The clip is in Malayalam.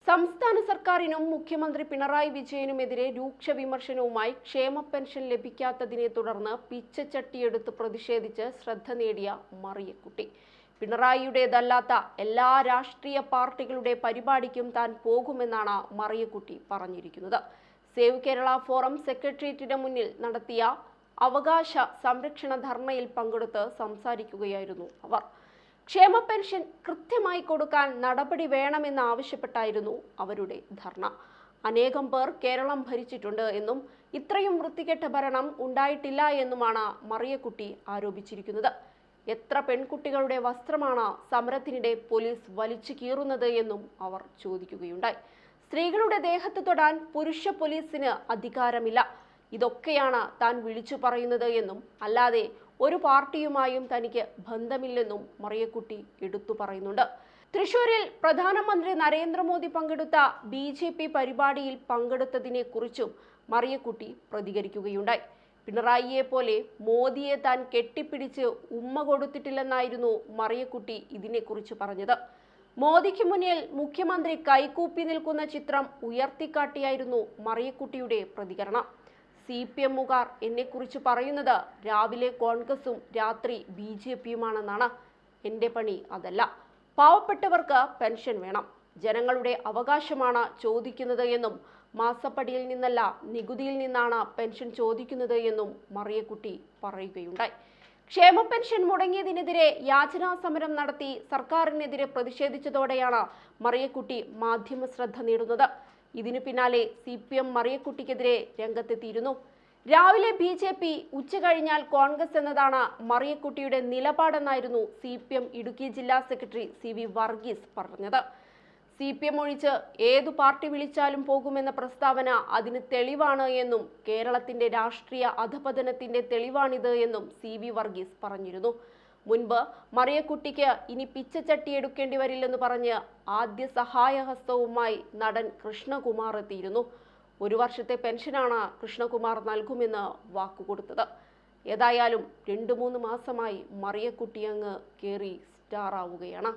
സംസ്ഥാന സർക്കാരിനും മുഖ്യമന്ത്രി പിണറായി വിജയനുമെതിരെ രൂക്ഷ വിമർശനവുമായി ക്ഷേമ പെൻഷൻ ലഭിക്കാത്തതിനെ തുടർന്ന് പിച്ചച്ചട്ടിയെടുത്ത് പ്രതിഷേധിച്ച് ശ്രദ്ധ നേടിയ മറിയക്കുട്ടി. പിണറായിയുടേതല്ലാത്ത എല്ലാ രാഷ്ട്രീയ പാർട്ടികളുടെ പരിപാടിക്കും താൻ പോകുമെന്നാണ് മറിയക്കുട്ടി പറഞ്ഞിരിക്കുന്നത്. സേവ് കേരള ഫോറം സെക്രട്ടേറിയറ്റിന് മുന്നിൽ നടത്തിയ അവകാശ സംരക്ഷണ ധർണയിൽ പങ്കെടുത്ത് സംസാരിക്കുകയായിരുന്നു അവർ. ക്ഷേമ പെൻഷൻ കൃത്യമായി കൊടുക്കാൻ നടപടി വേണമെന്നാവശ്യപ്പെട്ടായിരുന്നു അവരുടെ ധർണ. അനേകം പേർ കേരളം ഭരിച്ചിട്ടുണ്ട് എന്നും ഇത്രയും വൃത്തികെട്ട ഭരണം ഉണ്ടായിട്ടില്ല എന്നുമാണ് മറിയക്കുട്ടി ആരോപിച്ചിരിക്കുന്നത്. എത്ര പെൺകുട്ടികളുടെ വസ്ത്രമാണ് സമരത്തിനിടെ പോലീസ് വലിച്ചു കീറുന്നത് എന്നും അവർ ചോദിക്കുകയുണ്ടായി. സ്ത്രീകളുടെ ദേഹത്ത് തൊടാൻ പുരുഷ പോലീസിന് അധികാരമില്ല. ഇതൊക്കെയാണ് താൻ വിളിച്ചു പറയുന്നത് എന്നും അല്ലാതെ ഒരു പാർട്ടിയുമായും തനിക്ക് ബന്ധമില്ലെന്നും മറിയക്കുട്ടി എടുത്തു പറയുന്നുണ്ട്. തൃശൂരിൽ പ്രധാനമന്ത്രി നരേന്ദ്രമോദി പങ്കെടുത്ത BJP പരിപാടിയിൽ പങ്കെടുത്തതിനെ കുറിച്ചും മറിയക്കുട്ടി പ്രതികരിക്കുകയുണ്ടായി. പിണറായിയെ പോലെ മോദിയെ താൻ കെട്ടിപ്പിടിച്ച് ഉമ്മ കൊടുത്തിട്ടില്ലെന്നായിരുന്നു മറിയക്കുട്ടി ഇതിനെക്കുറിച്ച് പറഞ്ഞത്. മോദിക്ക് മുന്നിൽ മുഖ്യമന്ത്രി കൈകൂപ്പി നിൽക്കുന്ന ചിത്രം ഉയർത്തിക്കാട്ടിയായിരുന്നു മറിയക്കുട്ടിയുടെ പ്രതികരണം. CPM-കാർ എന്നെക്കുറിച്ച് പറയുന്നത് രാവിലെ കോൺഗ്രസും രാത്രി BJP-യുമാണെന്നാണ്. എൻ്റെ പണി അതല്ല. പാവപ്പെട്ടവർക്ക് പെൻഷൻ വേണം, ജനങ്ങളുടെ അവകാശമാണ് ചോദിക്കുന്നത് എന്നും മാസപ്പടിയിൽ നിന്നല്ല നികുതിയിൽ നിന്നാണ് പെൻഷൻ ചോദിക്കുന്നത് എന്നും മറിയക്കുട്ടി പറയുകയുണ്ടായി. ക്ഷേമ പെൻഷൻ മുടങ്ങിയതിനെതിരെ യാചനാ സമരം നടത്തി സർക്കാരിനെതിരെ പ്രതിഷേധിച്ചതോടെയാണ് മറിയക്കുട്ടി മാധ്യമ ശ്രദ്ധ നേടുന്നത്. ഇതിനു പിന്നാലെ CPM മറിയക്കുട്ടിക്കെതിരെ രംഗത്തെത്തിയിരുന്നു. രാവിലെ BJP, ഉച്ച കഴിഞ്ഞാൽ കോൺഗ്രസ് എന്നതാണ് മറിയക്കുട്ടിയുടെ നിലപാടെന്നായിരുന്നു CPM ഇടുക്കി ജില്ലാ സെക്രട്ടറി CV വർഗീസ് പറഞ്ഞത്. CPM ഒഴിച്ച് ഏതു പാർട്ടി വിളിച്ചാലും പോകുമെന്ന പ്രസ്താവന അതിന് തെളിവാണ് എന്നും കേരളത്തിന്റെ രാഷ്ട്രീയ അധപതനത്തിന്റെ തെളിവാണിത് എന്നും CV വർഗീസ് പറഞ്ഞിരുന്നു. മുൻപ് മറിയക്കുട്ടിക്ക് ഇനി പിച്ചച്ചട്ടി എടുക്കേണ്ടി വരില്ലെന്ന് പറഞ്ഞ് ആദ്യ സഹായഹസ്തവുമായി നടൻ കൃഷ്ണകുമാർ എത്തിയിരുന്നു. 1 വർഷത്തെ പെൻഷനാണ് കൃഷ്ണകുമാർ നൽകുമെന്ന് വാക്കുകൊടുത്തത്. ഏതായാലും 2-3 മാസമായി മറിയക്കുട്ടി അങ്ങ് കേറി സ്റ്റാർ ആവുകയാണ്.